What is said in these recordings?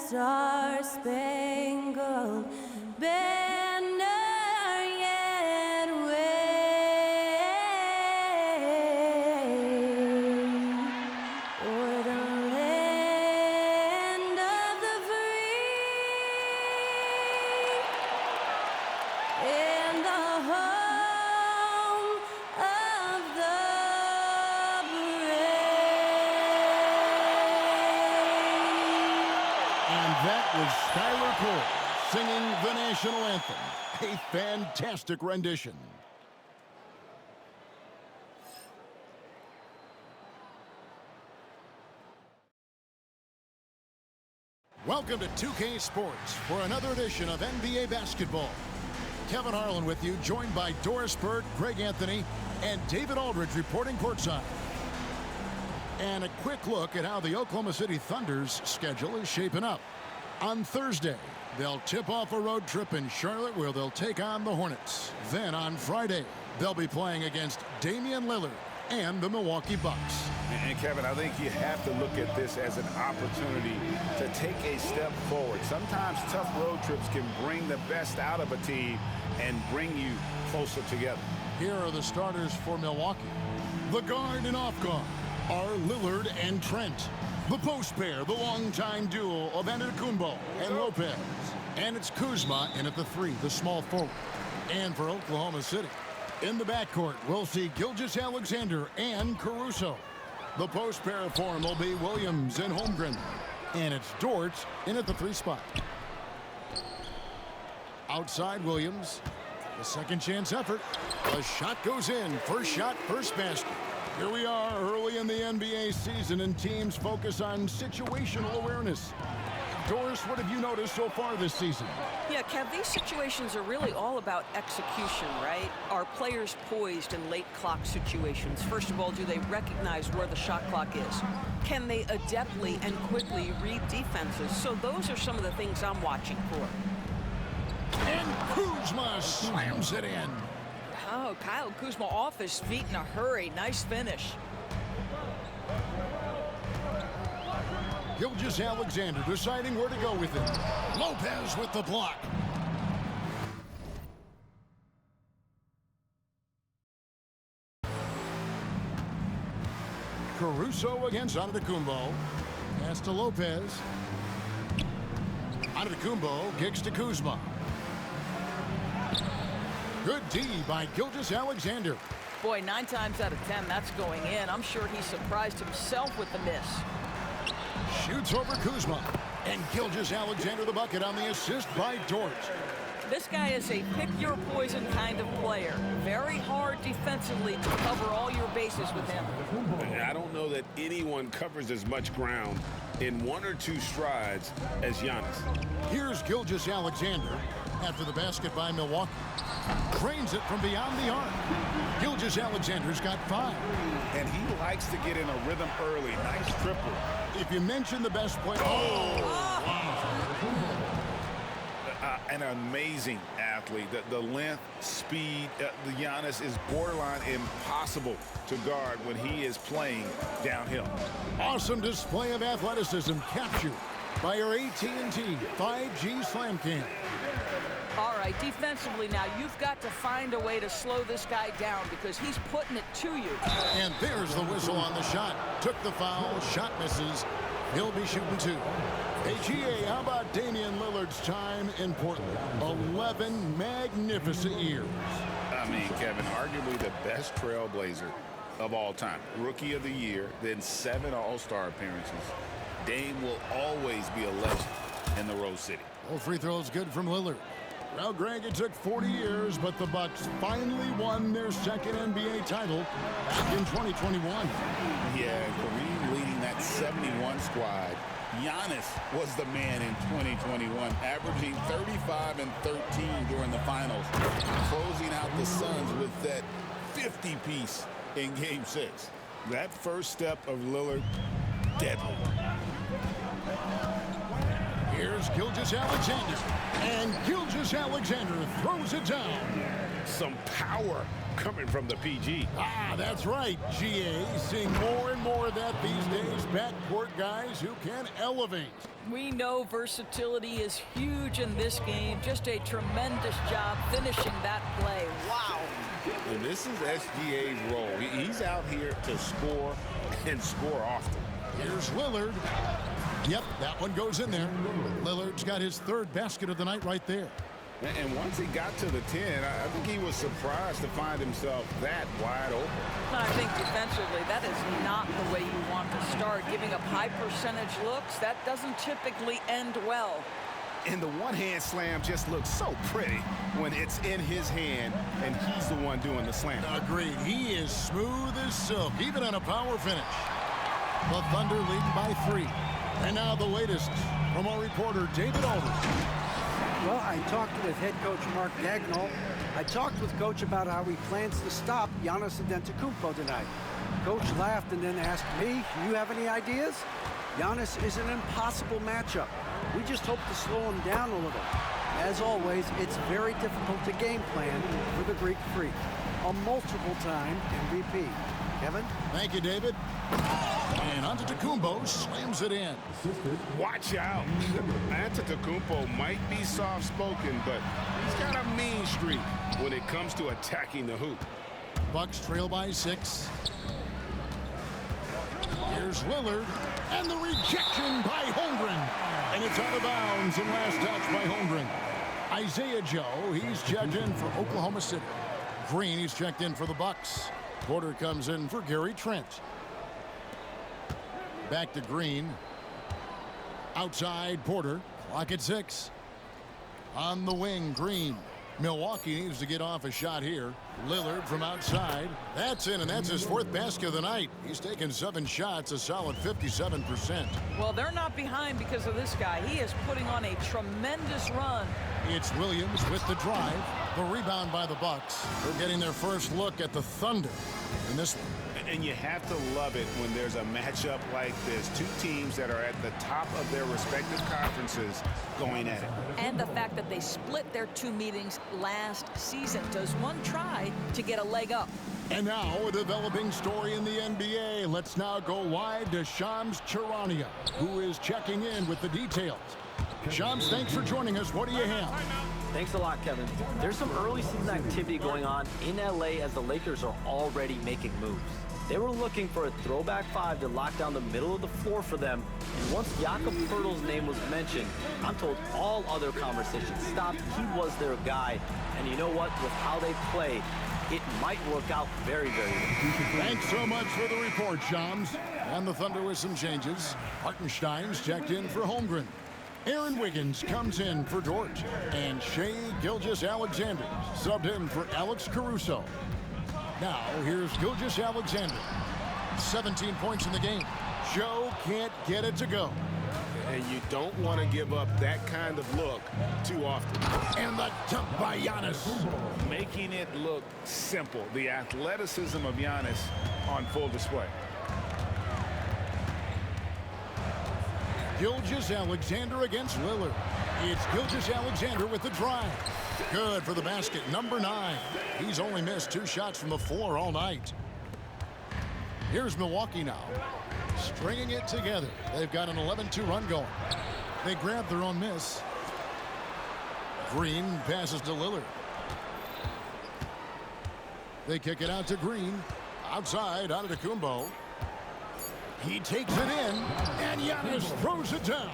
star-spangled banner yet wave o'er the land of the free and the home of the That was Skylar Cole singing the national anthem. A fantastic rendition. Welcome to 2K Sports for another edition of NBA basketball. Kevin Harlan with you, joined by Doris Bird, Greg Anthony, and David Aldridge reporting courtside. And a quick look at how the Oklahoma City Thunder's schedule is shaping up. On Thursday, they'll tip off a road trip in Charlotte where they'll take on the Hornets. Then on Friday, they'll be playing against Damian Lillard and the Milwaukee Bucks. And Kevin, I think you have to look at this as an opportunity to take a step forward. Sometimes tough road trips can bring the best out of a team and bring you closer together. Here are the starters for Milwaukee. The guard and off guard are Lillard and Trent. The post pair, the longtime duo of Antetokounmpo and Lopez. And it's Kuzma in at the three, the small forward. And for Oklahoma City, in the backcourt, we'll see Gilgeous-Alexander and Caruso. The post pair for him will be Williams and Holmgren. And it's Dort in at the three spot. Outside Williams, the second chance effort. The shot goes in. First shot, first basket. Here we are early in the NBA season, and teams focus on situational awareness. Doris, what have you noticed so far this season? Yeah, Kev, these situations are really all about execution, right? Are players poised in late clock situations? First of all, do they recognize where the shot clock is? Can they adeptly and quickly read defenses? So those are some of the things I'm watching for. And Kuzma slams it in. Oh, Kyle Kuzma off his feet in a hurry. Nice finish. Gilgeous-Alexander deciding where to go with it. Lopez with the block. Caruso against Antetokounmpo. Pass to Lopez. Antetokounmpo kicks to Kuzma. Good D by Gilgeous-Alexander. Boy, 9 times out of 10, that's going in. I'm sure he surprised himself with the miss. Shoots over Kuzma. And Gilgeous-Alexander the bucket on the assist by Dort. This guy is a pick-your-poison kind of player. Very hard defensively to cover all your bases with him. I don't know that anyone covers as much ground in 1 or 2 strides as Giannis. Here's Gilgeous-Alexander after the basket by Milwaukee. Drains it from beyond the arc. Gilgeous-Alexander's got 5. And he likes to get in a rhythm early. Nice triple. If you mention the best player... An amazing athlete. The length, speed, the Giannis is borderline impossible to guard when he is playing downhill. Awesome display of athleticism captured by your AT&T 5G Slam Cam. All right, defensively now, you've got to find a way to slow this guy down because he's putting it to you. And there's the whistle on the shot. Took the foul, shot misses. He'll be shooting 2. Hey, GA, how about Damian Lillard's time in Portland? 11 magnificent years. I mean, Kevin, arguably the best trailblazer of all time. Rookie of the year, then 7 All-Star appearances. Dame will always be a legend in the Rose City. All free throws good from Lillard. Well, Greg, it took 40 years, but the Bucks finally won their second NBA title back in 2021. Yeah, Kareem leading that 71 squad. Giannis was the man in 2021, averaging 35 and 13 during the finals, closing out the Suns with that 50-piece in Game 6. That first step of Lillard, deadly. Here's Gilgeous-Alexander, and Gilgeous-Alexander throws it down. Some power coming from the PG. Ah, that's right, GA. Seeing more and more of that these days. Backcourt guys who can elevate. We know versatility is huge in this game. Just a tremendous job finishing that play. Wow. And this is SGA's role. He's out here to score and score often. Here's Lillard. Yep, that one goes in there. Lillard's got his third basket of the night right there. And once he got to the 10, I think he was surprised to find himself that wide open. I think defensively, that is not the way you want to start. Giving up high percentage looks, that doesn't typically end well. And the one-hand slam just looks so pretty when it's in his hand and he's the one doing the slam. Agreed. He is smooth as silk, even on a power finish. The Thunder leading by 3. And now the latest from our reporter, David Aldridge. Well, I talked with head coach Mark Dagnall. I talked with Coach about how he plans to stop Giannis Antetokounmpo tonight. Coach laughed and then asked me, "You have any ideas?" Giannis is an impossible matchup. We just hope to slow him down a little. As always, it's very difficult to game plan for the Greek Freak, a multiple-time MVP. Kevin? Thank you, David. And Antetokounmpo slams it in. Watch out. Antetokounmpo might be soft-spoken, but he's got a mean streak when it comes to attacking the hoop. Bucks trail by 6. Here's Lillard, and the rejection by Holmgren. And it's out of bounds and last touch by Holmgren. Isaiah Joe, he's checked in for Oklahoma City. Green, he's checked in for the Bucks. Porter comes in for Gary Trent. Back to Green. Outside Porter. Clock at 6. On the wing, Green. Milwaukee needs to get off a shot here. Lillard from outside. That's in, and that's his 4th basket of the night. He's taken 7 shots, a solid 57%. Well, they're not behind because of this guy. He is putting on a tremendous run. It's Williams with the drive. The rebound by the Bucks. They're getting their first look at the Thunder in this one. And you have to love it when there's a matchup like this. Two teams that are at the top of their respective conferences going at it. And the fact that they split their 2 meetings last season. Does one try to get a leg up? And now a developing story in the NBA. Let's now go wide to Shams Charania, who is checking in with the details. Shams, thanks for joining us. What do you have? Thanks a lot, Kevin. There's some early season activity going on in LA as the Lakers are already making moves. They were looking for a throwback 5 to lock down the middle of the floor for them. And once Jakob Poeltl's name was mentioned, I'm told all other conversations stopped. He was their guy. And you know what? With how they play, it might work out very, very well. Thanks so much for the report, Shams. And the Thunder with some changes. Hartenstein's checked in for Holmgren. Aaron Wiggins comes in for Dort. And Shai Gilgeous-Alexander subbed in for Alex Caruso. Now, here's Gilgeous-Alexander. 17 points in the game. Joe can't get it to go. And you don't want to give up that kind of look too often. And the dunk by Giannis. Making it look simple. The athleticism of Giannis on full display. Gilgeous-Alexander against Lillard. It's Gilgeous-Alexander with the drive. Good for the basket, number 9. He's only missed 2 shots from the floor all night. Here's Milwaukee now, stringing it together. They've got an 11-2 run going. They grab their own miss. Green passes to Lillard. They kick it out to Green. Outside, Antetokounmpo. He takes it in, and Giannis throws it down.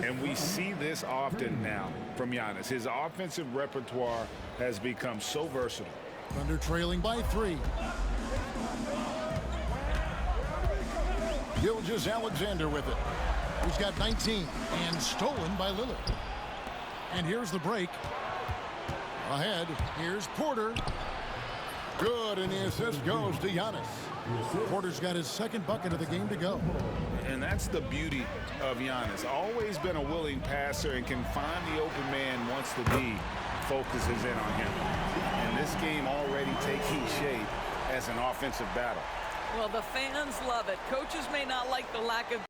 And we see this often now from Giannis. His offensive repertoire has become so versatile. Thunder trailing by 3. Gilgeous-Alexander with it. He's got 19 and stolen by Lillard. And here's the break. Ahead, here's Porter. Good, and the assist goes to Giannis. Porter's got his 2nd bucket of the game to go. And that's the beauty of Giannis. Always been a willing passer and can find the open man once the D focuses in on him. And this game already taking shape as an offensive battle. Well, the fans love it. Coaches may not like the lack of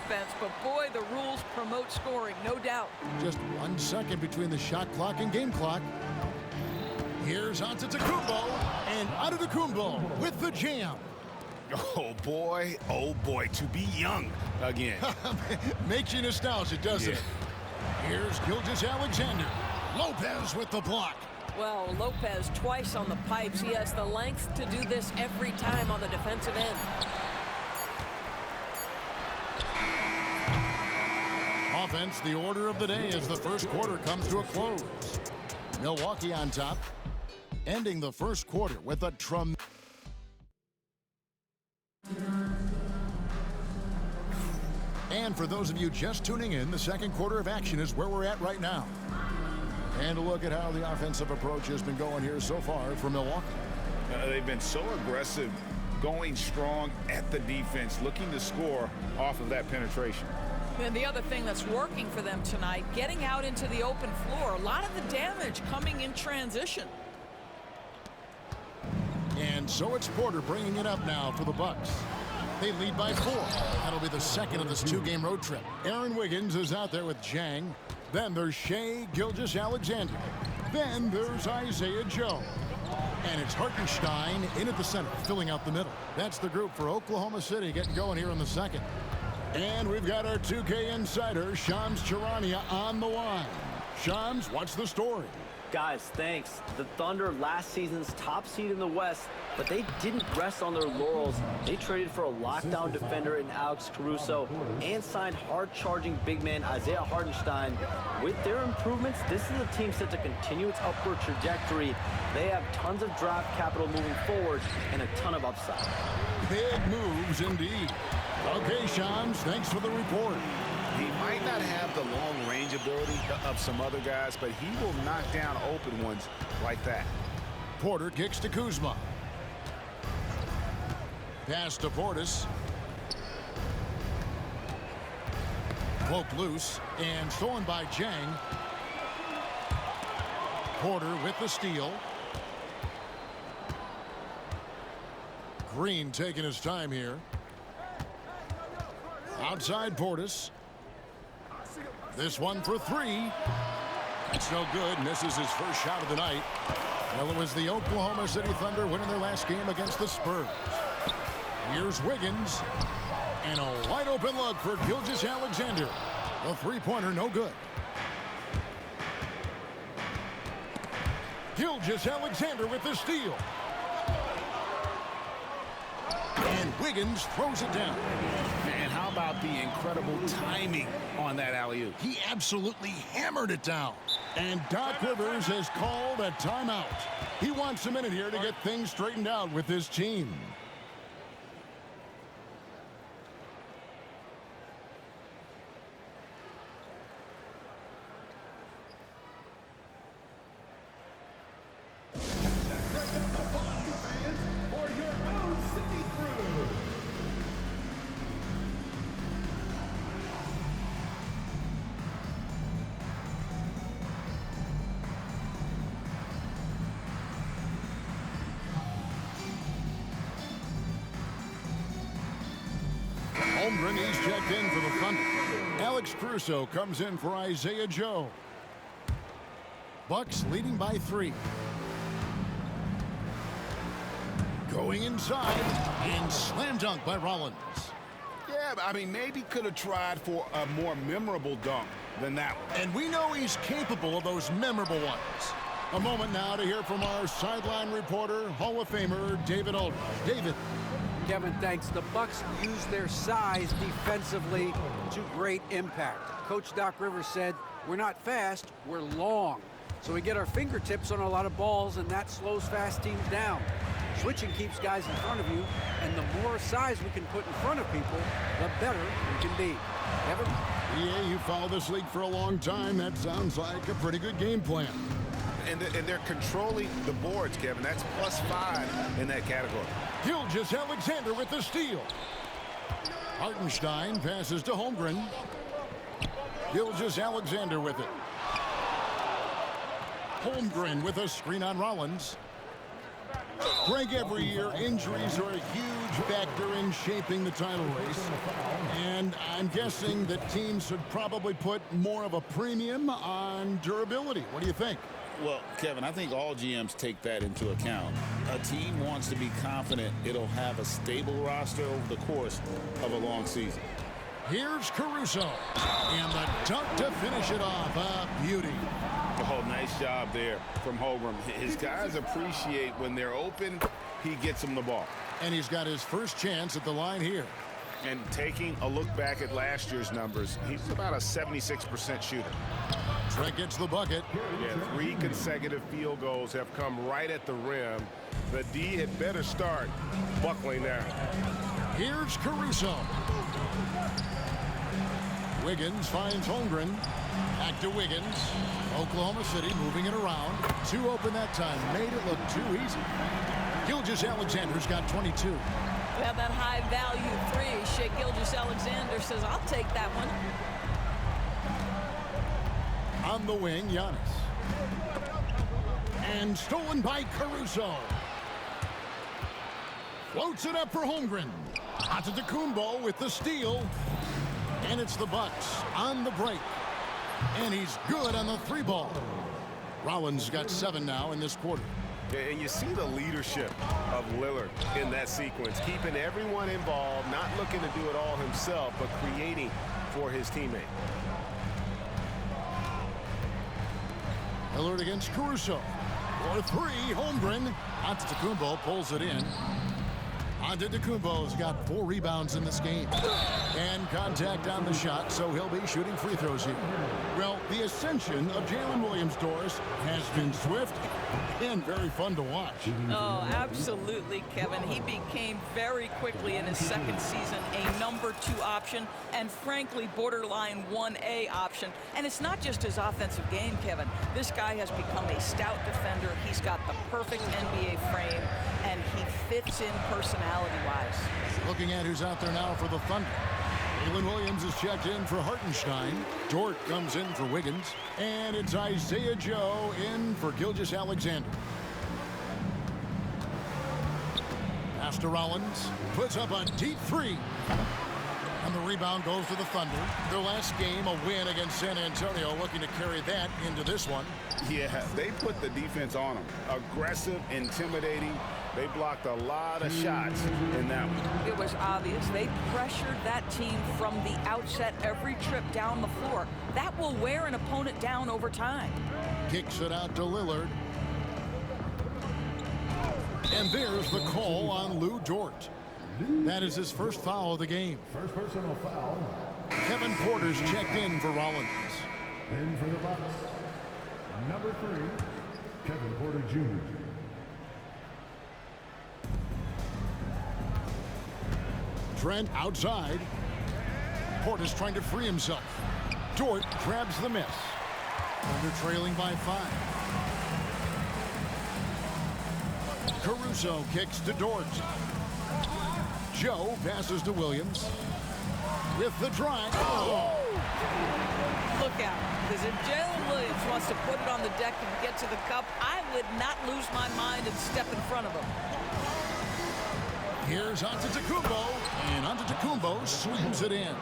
defense, but boy, the rules promote scoring, no doubt. Just 1 second between the shot clock and game clock. Here's Antetokounmpo, and Antetokounmpo with the jam. Oh boy, to be young again. Makes you nostalgic, doesn't it? Here's Gilgeous-Alexander. Lopez with the block. Well, Lopez twice on the pipes. He has the length to do this every time on the defensive end. Offense, the order of the day as the first quarter comes to a close. Milwaukee on top, ending the first quarter with a tremendous. And for those of you just tuning in, the second quarter of action is where we're at right now. And a look at how the offensive approach has been going here so far for Milwaukee. They've been so aggressive, going strong at the defense, looking to score off of that penetration. And the other thing that's working for them tonight, getting out into the open floor. A lot of the damage coming in transition. And so it's Porter bringing it up now for the Bucks. They lead by 4. That'll be the second of this 2-game road trip. Aaron Wiggins is out there with Jang. Then there's Shai Gilgeous-Alexander. Then there's Isaiah Joe. And it's Hartenstein in at the center, filling out the middle. That's the group for Oklahoma City getting going here in the second. And we've got our 2K insider, Shams Charania, on the line. Shams, what's the story? Guys, thanks. The Thunder, last season's top seed in the West, but they didn't rest on their laurels. They traded for a lockdown defender in Alex Caruso and signed hard-charging big man Isaiah Hartenstein. With their improvements, this is a team set to continue its upward trajectory. They have tons of draft capital moving forward and a ton of upside. Big moves indeed. Okay, Shams, thanks for the report. He might not have the long-range ability of some other guys, but he will knock down open ones like that. Porter kicks to Kuzma. Pass to Portis. Poke loose and stolen by Jang. Porter with the steal. Green taking his time here. Outside Portis. This one for 3. It's no good. Misses his first shot of the night. Well, it was the Oklahoma City Thunder winning their last game against the Spurs. Here's Wiggins. And a wide open look for Gilgeous-Alexander. The three-pointer no good. Gilgeous-Alexander with the steal. And Wiggins throws it down. And how about the incredible timing on that alley-oop? He absolutely hammered it down. And Doc Rivers has called a timeout. He wants a minute here to get things straightened out with his team. Holmgren, he's checked in for the Thunder. Alex Caruso comes in for Isaiah Joe. Bucks leading by 3. Going inside and slam dunk by Rollins. Yeah, I mean, maybe could have tried for a more memorable dunk than that one. And we know he's capable of those memorable ones. A moment now to hear from our sideline reporter, Hall of Famer David Aldridge. David. Kevin, thanks. The Bucks use their size defensively to great impact. Coach Doc Rivers said, we're not fast, we're long. So we get our fingertips on a lot of balls, and that slows fast teams down. Switching keeps guys in front of you, and the more size we can put in front of people, the better we can be. Kevin? Yeah, you followed this league for a long time. That sounds like a pretty good game plan. And they're controlling the boards, Kevin. That's +5 in that category. Gilgeous-Alexander with the steal. Hartenstein passes to Holmgren. Gilgeous-Alexander with it. Holmgren with a screen on Rollins. Greg, every year, injuries are a huge factor in shaping the title race. And I'm guessing that teams should probably put more of a premium on durability. What do you think? Well, Kevin, I think all GMs take that into account. A team wants to be confident it'll have a stable roster over the course of a long season. Here's Caruso. And the dunk to finish it off. A beauty. Oh, nice job there from Holmgren. His guys appreciate when they're open, he gets them the ball. And he's got his first chance at the line here. And taking a look back at last year's numbers, he's about a 76% shooter. Trent gets the bucket. Yeah, 3 consecutive field goals have come right at the rim. The D had better start buckling there. Here's Caruso. Wiggins finds Holmgren. Back to Wiggins. Oklahoma City moving it around. 2 open that time. Made it look too easy. Gilgeous-Alexander's got 22. We have that high value 3. Shea Gilgeous-Alexander says, I'll take that one. On the wing, Giannis. And stolen by Caruso. Floats it up for Holmgren. Antetokounmpo with the steal. And it's the Bucks on the break. And he's good on the 3-ball. Rollins got 7 now in this quarter. And you see the leadership of Lillard in that sequence, keeping everyone involved, not looking to do it all himself, but creating for his teammate. Lillard against Caruso. For 3, Holmgren. Antetokounmpo pulls it in. Antetokounmpo's got 4 rebounds in this game. And contact on the shot, so he'll be shooting free throws here. Well, the ascension of Jalen Williams-Doris has been swift and very fun to watch. Oh, absolutely, Kevin. He became very quickly in his second season a number 2 option and frankly borderline 1A option. And it's not just his offensive game, Kevin. This guy has become a stout defender. He's got the perfect NBA frame and he fits in personality-wise. Looking at who's out there now for the Thunder. Jalen Williams is checked in for Hartenstein. Dort comes in for Wiggins. And it's Isaiah Joe in for Gilgeous-Alexander. Pass to Rollins. Puts up a deep 3. And the rebound goes to the Thunder. Their last game, a win against San Antonio, looking to carry that into this one. Yeah, they put the defense on them. Aggressive, intimidating. They blocked a lot of shots in that one. It was obvious. They pressured that team from the outset every trip down the floor. That will wear an opponent down over time. Kicks it out to Lillard. And there's the call on Lou Dort. That is his first foul of the game. First personal foul. Kevin Porter's checked in for Rollins. In for the Bucks. Number 3, Kevin Porter Jr. Trent outside. Porter's trying to free himself. Dort grabs the miss. Thunder trailing by 5. Caruso kicks to Dort. Joe passes to Williams. With the drive. Oh! Look out, because if Jalen Williams wants to put it on the deck and get to the cup, I would not lose my mind and step in front of him. Here's Antetokounmpo, and Antetokounmpo swings it in.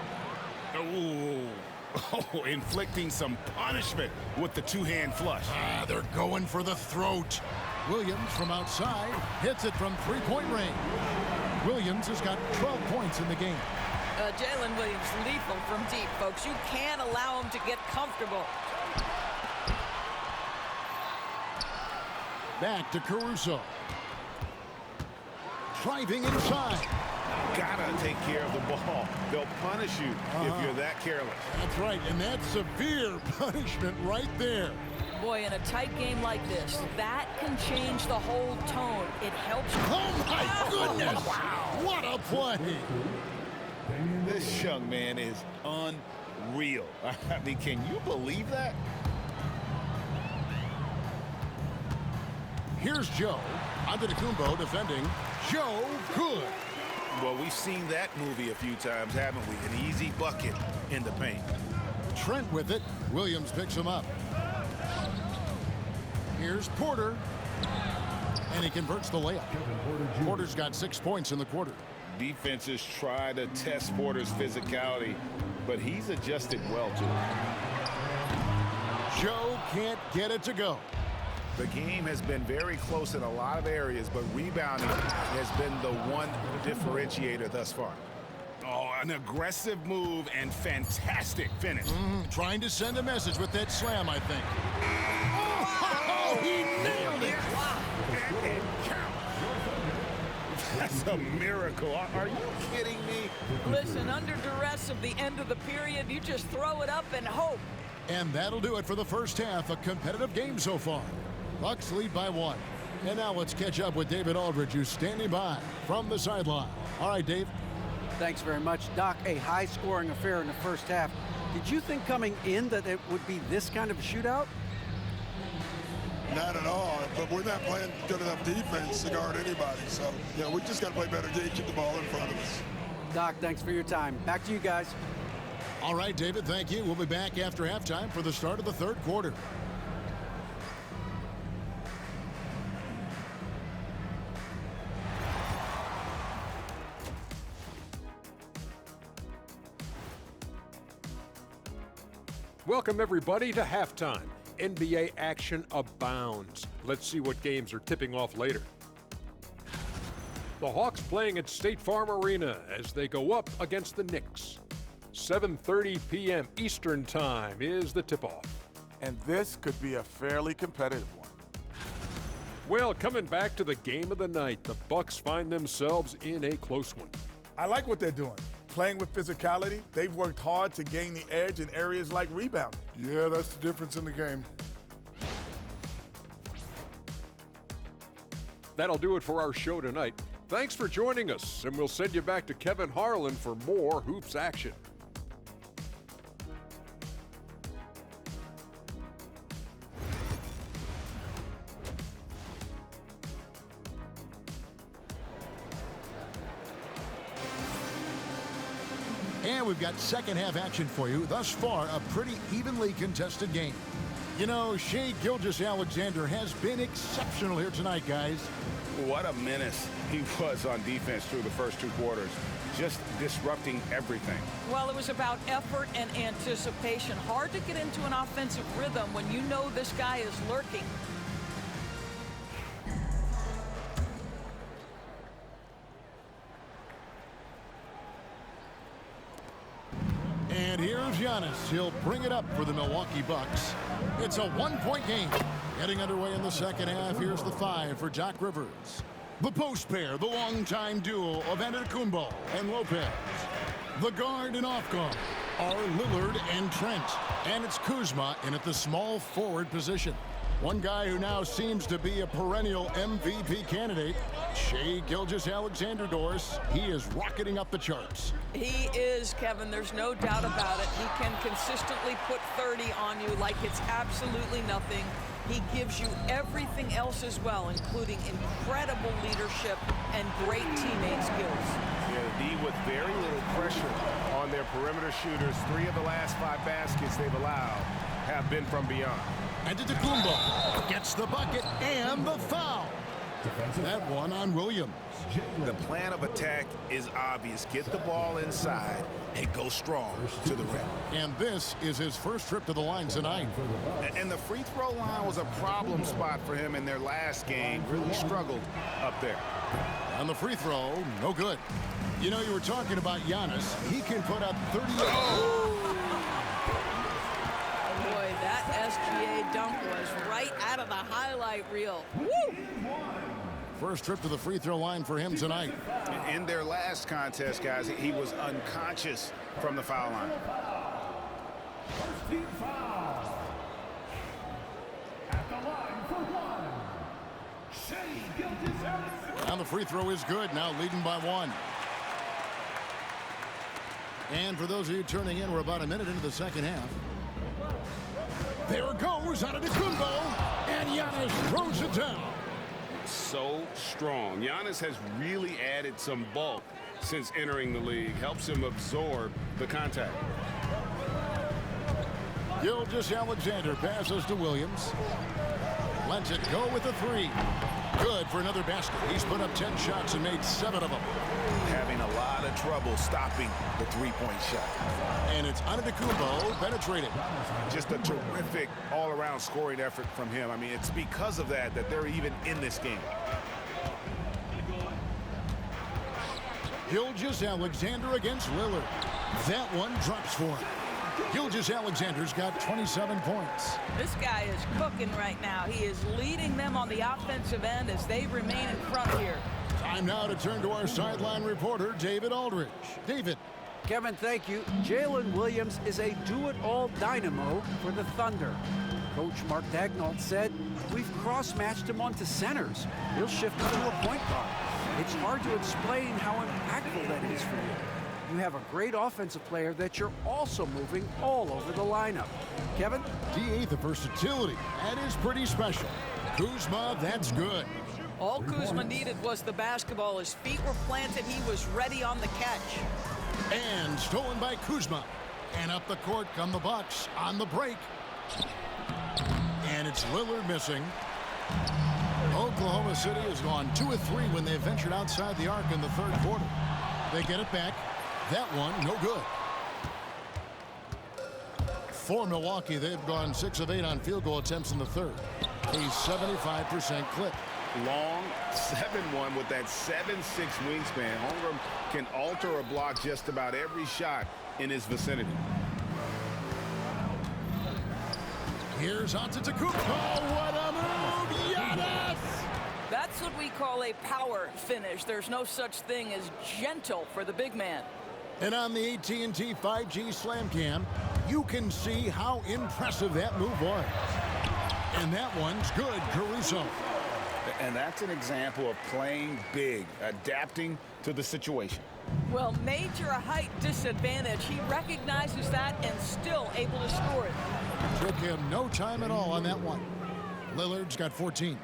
Oh, inflicting some punishment with the 2-hand flush. They're going for the throat. Williams from outside hits it from 3-point range. Williams has got 12 points in the game. Jalen Williams lethal from deep, folks. You can't allow him to get comfortable. Back to Caruso. Driving inside. Gotta take care of the ball. They'll punish you if you're that careless. That's right, and that's severe punishment right there. Boy, in a tight game like this, that can change the whole tone. It helps. Oh, my goodness! Wow. What a play! This young man is unreal. I mean, can you believe that? Here's Joe. Antetokounmpo defending. Joe, good. Well, we've seen that movie a few times, haven't we? An easy bucket in the paint. Trent with it. Williams picks him up. Here's Porter. And he converts the layup. Kevin Porter Jr. Porter's got 6 points in the quarter. Defenses try to test Porter's physicality, but he's adjusted well to it. Joe can't get it to go. The game has been very close in a lot of areas, but rebounding has been the one differentiator thus far. Oh, an aggressive move and fantastic finish. Trying to send a message with that slam, I think. Oh, he nailed it. And count. That's a miracle. Are you kidding me? Listen, under duress of the end of the period, you just throw it up and hope. And that'll do it for the first half. A competitive game so far. Bucks lead by 1. And now let's catch up with David Aldridge, who's standing by from the sideline. All right, Dave. Thanks very much, Doc. A high-scoring affair in the first half. Did you think coming in that it would be this kind of a shootout? Not at all, but we're not playing good enough defense to guard anybody. So, we just got to play better D, keep the ball in front of us. Doc, thanks for your time. Back to you guys. All right, David, thank you. We'll be back after halftime for the start of the third quarter. Welcome, everybody, to halftime. NBA action abounds. Let's see what games are tipping off later. The Hawks playing at State Farm Arena as they go up against the Knicks. 7:30 p.m. Eastern Time is the tip-off. And this could be a fairly competitive one. Well, coming back to the game of the night, the Bucks find themselves in a close one. I like what they're doing. Playing with physicality, they've worked hard to gain the edge in areas like rebounding. Yeah, that's the difference in the game. That'll do it for our show tonight. Thanks for joining us, and we'll send you back to Kevin Harlan for more hoops action. And we've got second half action for you. Thus far, a pretty evenly contested game. You know, Shai Gilgeous-Alexander has been exceptional here tonight, guys. What a menace he was on defense through the first 2 quarters, just disrupting everything. Well, it was about effort and anticipation. Hard to get into an offensive rhythm when you know this guy is lurking. And here's Giannis. He'll bring it up for the Milwaukee Bucks. It's a 1-point game. Getting underway in the second half. Here's the 5 for Doc Rivers. The post pair, the longtime duo of Antetokounmpo and Lopez. The guard and off guard are Lillard and Trent. And it's Kuzma in at the small forward position. One guy who now seems to be a perennial MVP candidate, Shai Gilgeous-Alexander, Doris. He is rocketing up the charts. He is, Kevin. There's no doubt about it. He can consistently put 30 on you like it's absolutely nothing. He gives you everything else as well, including incredible leadership and great teammate skills. Yeah, the D with very little pressure on their perimeter shooters. 3 of the last 5 baskets they've allowed have been from beyond. Antetokounmpo gets the bucket and the foul. That one on Williams. The plan of attack is obvious. Get the ball inside and go strong to the rim. And this is his first trip to the line tonight. And the free throw line was a problem spot for him in their last game. Really struggled up there. On the free throw, no good. You know, you were talking about Giannis. He can put up 30. Boy, that SGA dunk was right out of the highlight reel. Woo! First trip to the free throw line for him tonight. In their last contest, guys, he was unconscious from the foul line. First team foul. At the line for 1. Shai Gilgeous-Alexander. And the free throw is good, now leading by 1. And for those of you turning in, we're about a minute into the second half. There goes Antetokounmpo, and Giannis throws it down. So strong. Giannis has really added some bulk since entering the league. Helps him absorb the contact. Gilgeous-Alexander passes to Williams. Lets it go with the 3. Good for another basket. He's put up 10 shots and made 7 of them. Having a lot of trouble stopping the three-point shot. And it's Antetokounmpo penetrated. Just a terrific all-around scoring effort from him. I mean, it's because of that they're even in this game. Gilgeous-Alexander against Lillard. That one drops for him. Gilgeous-Alexander's got 27 points. This guy is cooking right now. He is leading them on the offensive end as they remain in front here. Time now to turn to our sideline reporter, David Aldridge. David. Kevin, thank you. Jalen Williams is a do-it-all dynamo for the Thunder. Coach Mark Daigneault said, we've cross-matched him onto centers. He'll shift him to a point guard. It's hard to explain how impactful that is for you. You have a great offensive player that you're also moving all over the lineup. Kevin? D8, the versatility. That is pretty special. Kuzma, that's good. All Kuzma needed was the basketball. His feet were planted. He was ready on the catch. And stolen by Kuzma. And up the court come the Bucks on the break. And it's Lillard missing. Oklahoma City has gone 2 of 3 when they ventured outside the arc in the third quarter. They get it back. That one, no good. For Milwaukee, they've gone 6 of 8 on field goal attempts in the third. A 75% clip. Long 7-1 with that 7'6" wingspan. Holmgren can alter a block just about every shot in his vicinity. Here's Antetokounmpo. What a move! Giannis! That's what we call a power finish. There's no such thing as gentle for the big man. And on the AT&T 5G Slam Cam, you can see how impressive that move was. And that one's good, Caruso. And that's an example of playing big, adapting to the situation. Well, major height disadvantage. He recognizes that and still able to score it. Took him no time at all on that one. Lillard's got 14.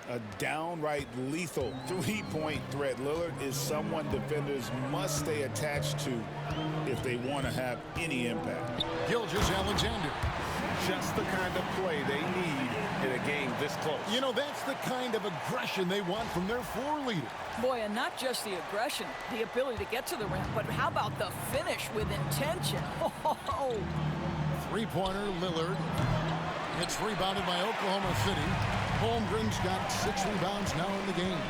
A downright lethal three-point threat. Lillard is someone defenders must stay attached to if they want to have any impact. Gilgeous-Alexander. Just the kind of play they need in a game this close. You know, that's the kind of aggression they want from their floor leader. Boy, and not just the aggression, the ability to get to the rim, but how about the finish with intention? Oh. Three-pointer, Lillard. It's rebounded by Oklahoma City. Holmgren's got 6 rebounds now in the game.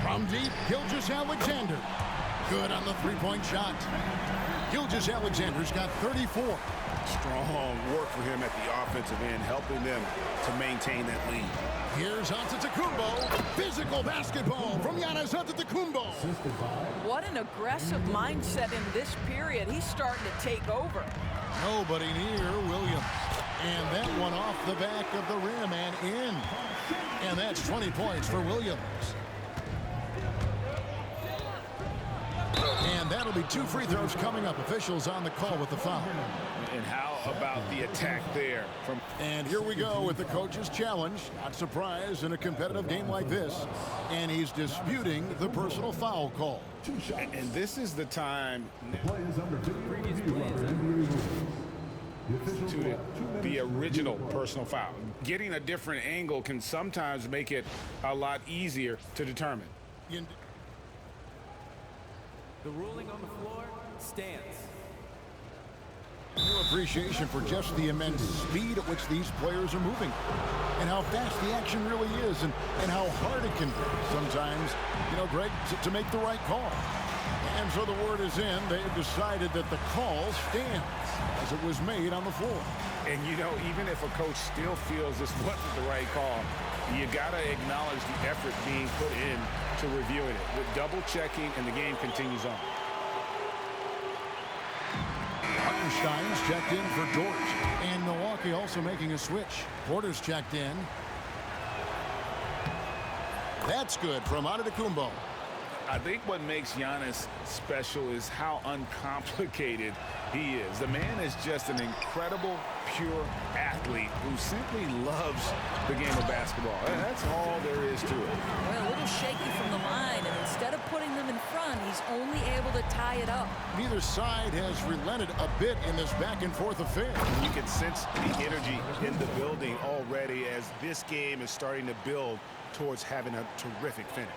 From deep, Gilgeous-Alexander. Good on the three-point shot. Gilgeous-Alexander's got 34. Strong work for him at the offensive end, helping them to maintain that lead. Here's Antetokounmpo. Physical basketball from Giannis Antetokounmpo. What an aggressive mindset in this period. He's starting to take over. Nobody near Williams. And that one off the back of the rim and in. And that's 20 points for Williams. And that'll be 2 free throws coming up. Officials on the call with the foul. And how about the attack there? And here we go with the coach's challenge. Not surprised in a competitive game like this. And he's disputing the personal foul call. And this is the time to the original personal foul. Getting a different angle can sometimes make it a lot easier to determine. The ruling on the floor stands. New appreciation for just the immense speed at which these players are moving and how fast the action really is and how hard it can be sometimes, you know, Greg, to make the right call. And so the word is in. They have decided that the call stands as it was made on the floor. And, you know, even if a coach still feels this wasn't the right call, you got to acknowledge the effort being put in to reviewing it. With double checking, and the game continues on. Hartenstein's checked in for Dort. And Milwaukee also making a switch. Porter's checked in. That's good from Antetokounmpo. I think what makes Giannis special is how uncomplicated he is. The man is just an incredible, pure athlete who simply loves the game of basketball. And that's all there is to it. Well, a little shaky from the line, and instead of putting them in front, done. He's only able to tie it up. Neither side has relented a bit in this back-and-forth affair. You can sense the energy in the building already as this game is starting to build towards having a terrific finish.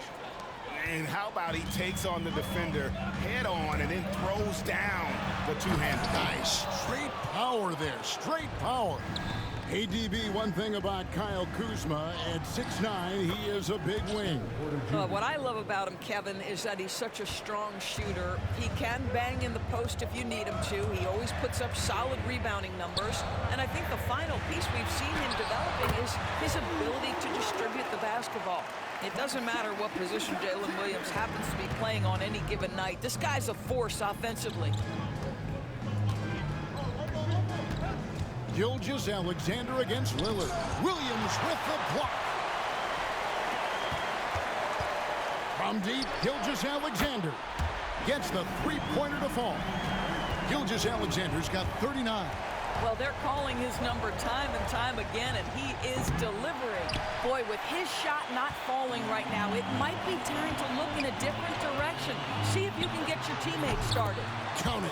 And how about he takes on the defender head on and then throws down the two-handed. Nice. Straight power there. Straight power. ADB, one thing about Kyle Kuzma, at 6'9", he is a big wing. What I love about him, Kevin, is that he's such a strong shooter. He can bang in the post if you need him to. He always puts up solid rebounding numbers. And I think the final piece we've seen him developing is his ability to distribute the basketball. It doesn't matter what position Jalen Williams happens to be playing on any given night. This guy's a force offensively. Gilgeous-Alexander against Lillard. Williams with the block. From deep, Gilgeous-Alexander gets the three-pointer to fall. Gilgeous-Alexander's got 39. Well, they're calling his number time and time again, and he is delivering. Boy, with his shot not falling right now, it might be time to look in a different direction. See if you can get your teammates started. Count it.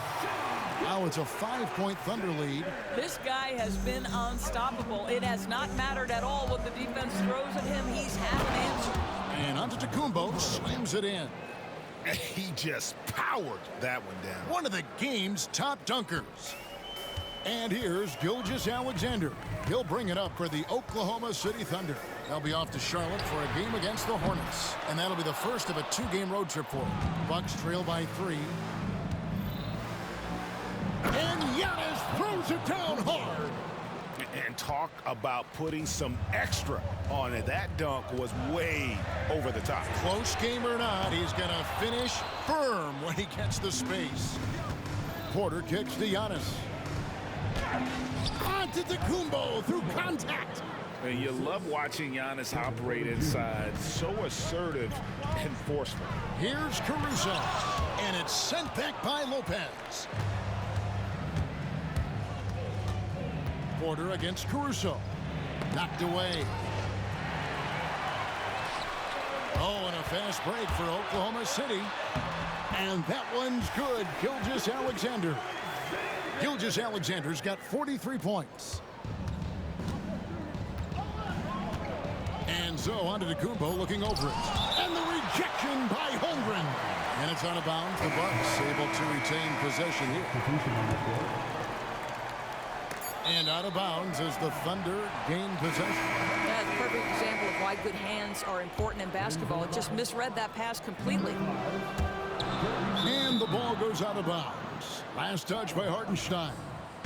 Now it's a 5-point Thunder lead. This guy has been unstoppable. It has not mattered at all what the defense throws at him. He's had an answer. And Antetokounmpo slams it in. He just powered that one down. One of the game's top dunkers. And here's Gilgeous-Alexander. He'll bring it up for the Oklahoma City Thunder. They'll be off to Charlotte for a game against the Hornets. And that'll be the first of a 2-game road trip for them. Bucks trail by 3. And Giannis throws it down hard. And talk about putting some extra on it. That dunk was way over the top. Close game or not, he's going to finish firm when he gets the space. Porter kicks to Giannis. Antetokounmpo through contact. And you love watching Giannis operate inside. So assertive and forceful. Here's Caruso. And it's sent back by Lopez. Porter against Caruso. Knocked away. Oh, and a fast break for Oklahoma City. And that one's good. Gilgeous-Alexander. Gilgeous-Alexander's got 43 points. And so Antetokounmpo looking over it. And the rejection by Holmgren. And it's out of bounds. The Bucks able to retain possession here. And out of bounds as the Thunder gain possession. That's a perfect example of why good hands are important in basketball. It just misread that pass completely. And the ball goes out of bounds. Last touch by Hartenstein.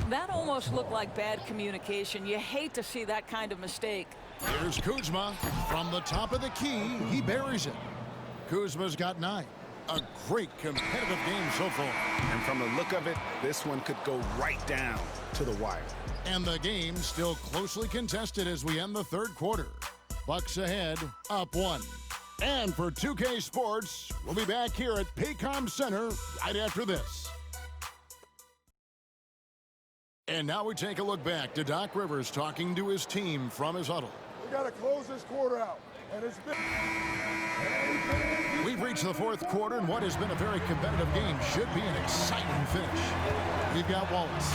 That almost looked like bad communication. You hate to see that kind of mistake. Here's Kuzma. From the top of the key, he buries it. Kuzma's got 9. A great competitive game so far. And from the look of it, this one could go right down to the wire. And the game still closely contested as we end the third quarter. Bucks ahead, up 1. And for 2K Sports, we'll be back here at Paycom Center right after this. And now we take a look back to Doc Rivers talking to his team from his huddle. We got to close this quarter out. And it's been... We've reached the fourth quarter, and what has been a very competitive game should be an exciting finish. We've got Wallace.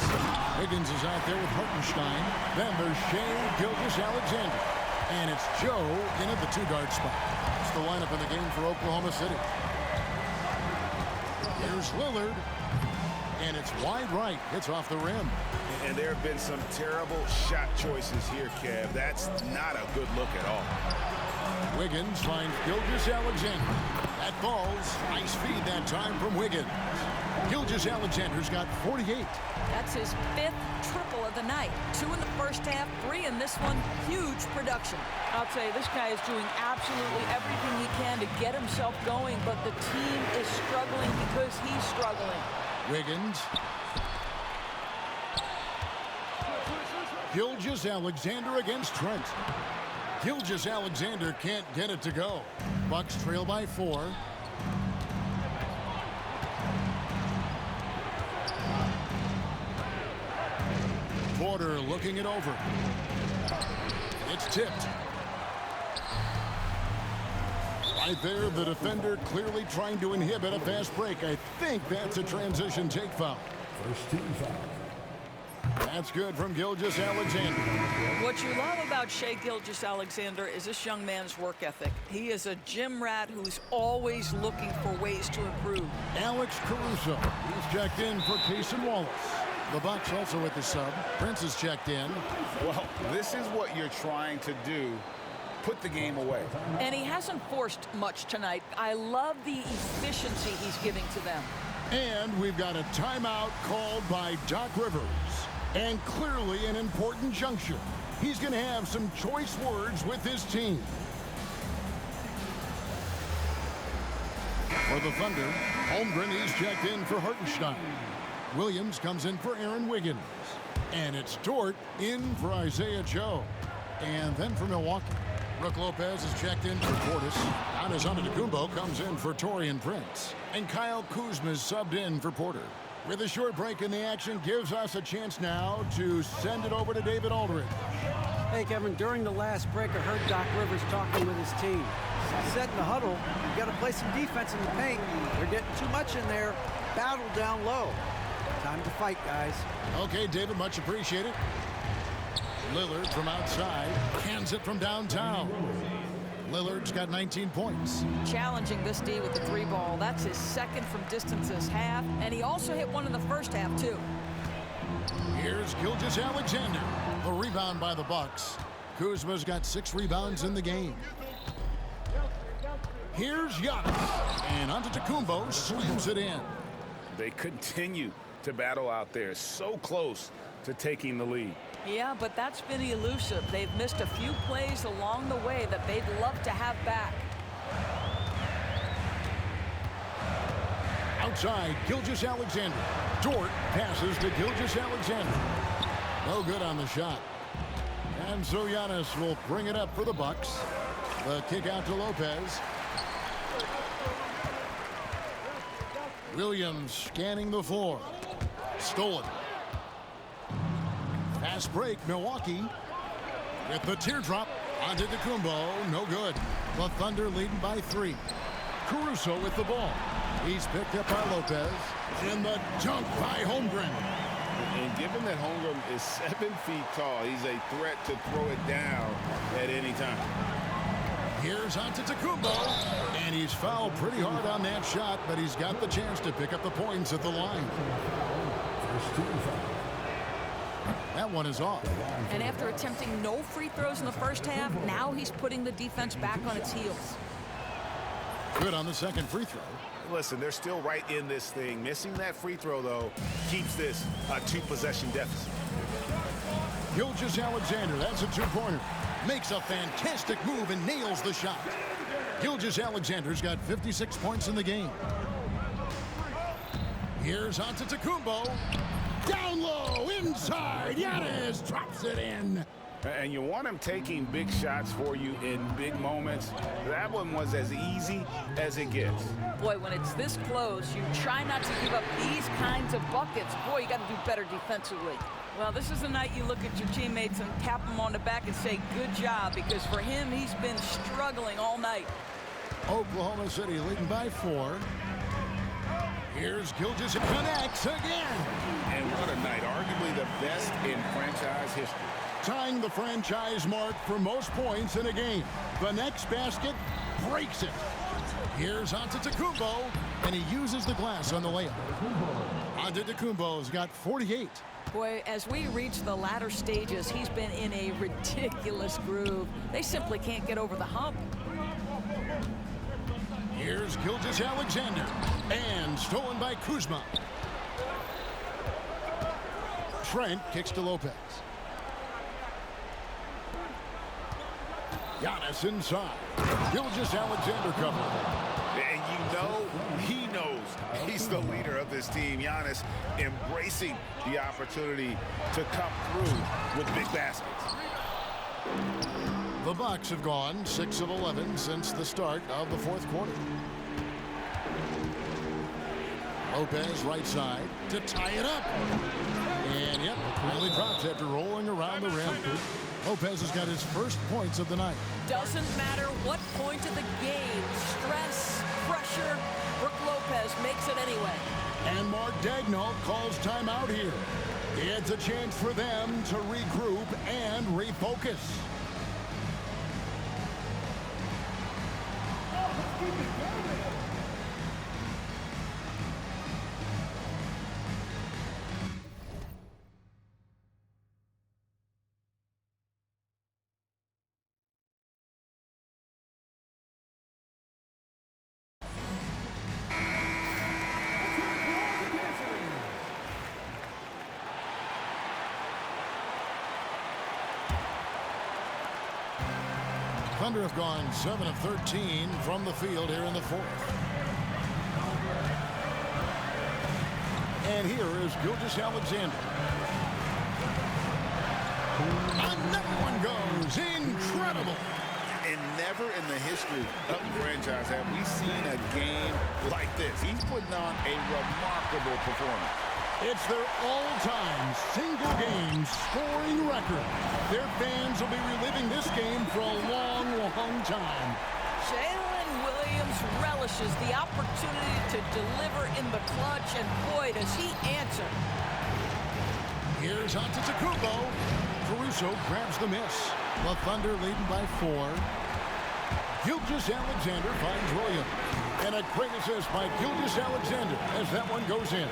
Higgins is out there with Hartenstein. Then there's Shea Gilgeous-Alexander. And it's Joe in at the 2-guard spot. It's the lineup in the game for Oklahoma City. Here's Lillard. And it's wide right. It's off the rim. And there have been some terrible shot choices here, Kev. That's not a good look at all. Wiggins finds Gilgeous-Alexander. That falls. Nice feed that time from Wiggins. Gilgeous-Alexander's got 48. That's his 5th triple of the night. 2 in the first half, 3 in this one. Huge production. I'll tell you, this guy is doing absolutely everything he can to get himself going, but the team is struggling because he's struggling. Wiggins. Gilgeous-Alexander against Trent. Gilgeous-Alexander can't get it to go. Bucks trail by 4. Porter looking it over. It's tipped. Right there, the defender clearly trying to inhibit a fast break. I think that's a transition take foul. First team foul. That's good from Gilgeous-Alexander. What you love about Shai Gilgeous-Alexander is this young man's work ethic. He is a gym rat who's always looking for ways to improve. Alex Caruso, he's checked in for Cason Wallace. The Bucks also with the sub. Prince is checked in. Well, this is what you're trying to do. Put the game away. And he hasn't forced much tonight. I love the efficiency he's giving to them. And we've got a timeout called by Doc Rivers. And clearly an important juncture. He's going to have some choice words with his team. For the Thunder, Holmgren, he's checked in for Hartenstein. Williams comes in for Aaron Wiggins. And it's Dort in for Isaiah Joe. And then for Milwaukee, Brook Lopez is checked in for Portis. Giannis Antetokounmpo comes in for Taurean Prince. And Kyle Kuzma is subbed in for Porter. With a short break in the action, gives us a chance now to send it over to David Aldridge. Hey, Kevin, during the last break, I heard Doc Rivers talking with his team. He said in the huddle, you got to play some defense in the paint. They're getting too much in there. Battle down low. Time to fight, guys. Okay, David, much appreciated. Lillard from outside, hands it from downtown. Lillard's got 19 points. Challenging this D with the 3-ball. That's his second from distance this half. And he also hit one in the first half, too. Here's Gilgeous-Alexander. The rebound by the Bucks. Kuzma's got 6 rebounds in the game. Here's Giannis. And Antetokounmpo slams it in. They continue to battle out there, so close to taking the lead. Yeah, but that's been elusive. They've missed a few plays along the way that they'd love to have back. Outside, Gilgeous-Alexander. Dort passes to Gilgeous-Alexander. No good on the shot. And so Giannis will bring it up for the Bucks. The kick out to Lopez. Williams scanning the floor. Stolen. Fast break, Milwaukee. With the teardrop, Antetokounmpo, no good. The Thunder leading by 3. Caruso with the ball. He's picked up by Lopez. And the dunk by Holmgren. And given that Holmgren is 7 feet tall, he's a threat to throw it down at any time. Here's Antetokounmpo, and he's fouled pretty hard on that shot, but he's got the chance to pick up the points at the line. That one is off. And after attempting no free throws in the first half, now he's putting the defense back on its heels. Good on the second free throw. Listen, they're still right in this thing. Missing that free throw, though, keeps this a 2-possession deficit. Gilgeous-Alexander, that's a 2-pointer. Makes a fantastic move and nails the shot. Gilgeous-Alexander's got 56 points in the game. Here's Antetokounmpo. Down low, inside. Giannis drops it in. And you want him taking big shots for you in big moments. That one was as easy as it gets. Boy, when it's this close, you try not to give up these kinds of buckets. Boy, you got to do better defensively. Well, this is the night you look at your teammates and tap them on the back and say, good job, because for him, he's been struggling all night. Oklahoma City leading by 4. Here's Gilgeous, connects again. And what a night, arguably the best in franchise history. Tying the franchise mark for most points in a game. The next basket breaks it. Here's Antetokounmpo, and he uses the glass on the layup. Antetokounmpo's got 48. Boy, as we reach the latter stages, he's been in a ridiculous groove. They simply can't get over the hump. Here's Gilgeous-Alexander, and stolen by Kuzma. Trent kicks to Lopez. Giannis inside. Gilgeous-Alexander cover. And you know, he knows he's the leader of this team. Giannis embracing the opportunity to come through with big baskets. The Bucks have gone 6 of 11 since the start of the fourth quarter. Lopez right side to tie it up. And yep, finally drops after rolling around the rim. Lopez has got his first points of the night. Doesn't matter what point of the game, stress, pressure, Brook Lopez makes it anyway. And Mark Daigneault calls timeout here. It's a chance for them to regroup and refocus. Thunder have gone 7 of 13 from the field here in the fourth. And here is Gilgeous-Alexander. Another one goes. Incredible. And never in the history of the franchise have we seen a game like this. He's putting on a remarkable performance. It's their all-time single-game scoring record. Their fans will be reliving this game for a long, long time. Jalen Williams relishes the opportunity to deliver in the clutch, and boy, does he answer. Here's Antetokounmpo. Caruso grabs the miss. The Thunder leading by 4. Gilgeous-Alexander finds Williams. And a great assist by Gilgeous-Alexander as that one goes in.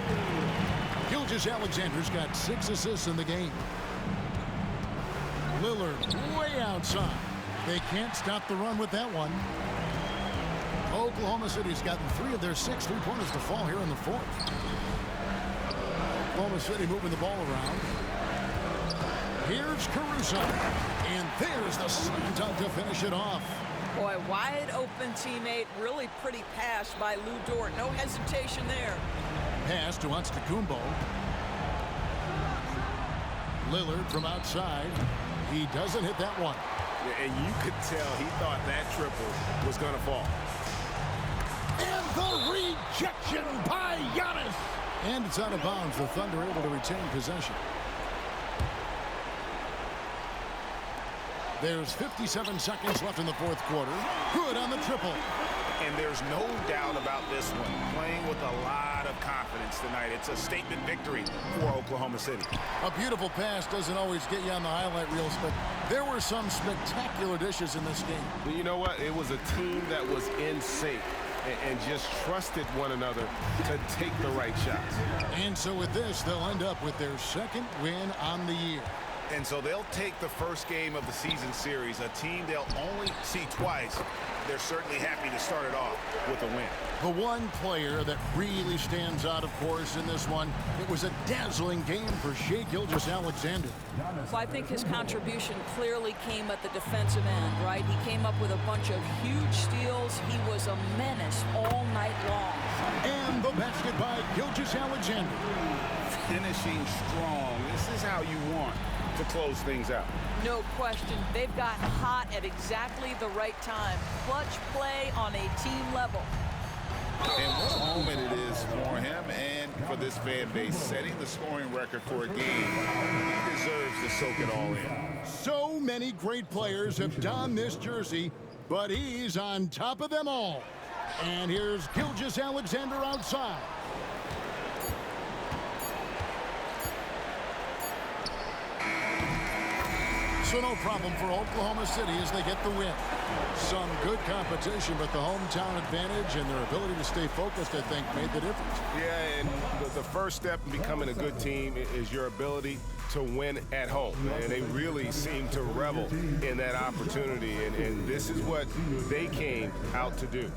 Gilgeous-Alexander's got 6 assists in the game. Lillard way outside. They can't stop the run with that one. Oklahoma City's gotten 3 of their 6 3-pointers to fall here in the fourth. Oklahoma City moving the ball around. Here's Caruso. And there's the slam dunk to finish it off. Boy, wide open teammate, really pretty pass by Lou Dort. No hesitation there. Pass to Antetokounmpo. Lillard from outside. He doesn't hit that one. Yeah, and you could tell he thought that triple was going to fall. And the rejection by Giannis. And it's out of bounds. The Thunder able to retain possession. There's 57 seconds left in the fourth quarter. Good on the triple. And there's no doubt about this one. Playing with a lot of confidence tonight. It's a statement victory for Oklahoma City. A beautiful pass doesn't always get you on the highlight reels, but there were some spectacular dishes in this game. But you know what? It was a team that was in sync and just trusted one another to take the right shots. And so with this, they'll end up with their second win on the year. And so they'll take the first game of the season series, a team they'll only see twice. They're certainly happy to start it off with a win. The one player that really stands out, of course, in this one, it was a dazzling game for Shai Gilgeous-Alexander. Well, I think his contribution clearly came at the defensive end, right? He came up with a bunch of huge steals. He was a menace all night long. And the basket by Gilgeous-Alexander. Finishing strong. This is how you want to close things out. No question. They've gotten hot at exactly the right time. Clutch play on a team level. And what a moment it is for him and for this fan base, setting the scoring record for a game. He deserves to soak it all in. So many great players have donned this jersey, but he's on top of them all. And here's Gilgeous-Alexander outside. So no problem for Oklahoma City as they get the win. Some good competition, but the hometown advantage and their ability to stay focused, I think, made the difference. Yeah, and the first step in becoming a good team is your ability to win at home. And they really seem to revel in that opportunity, and this is what they came out to do.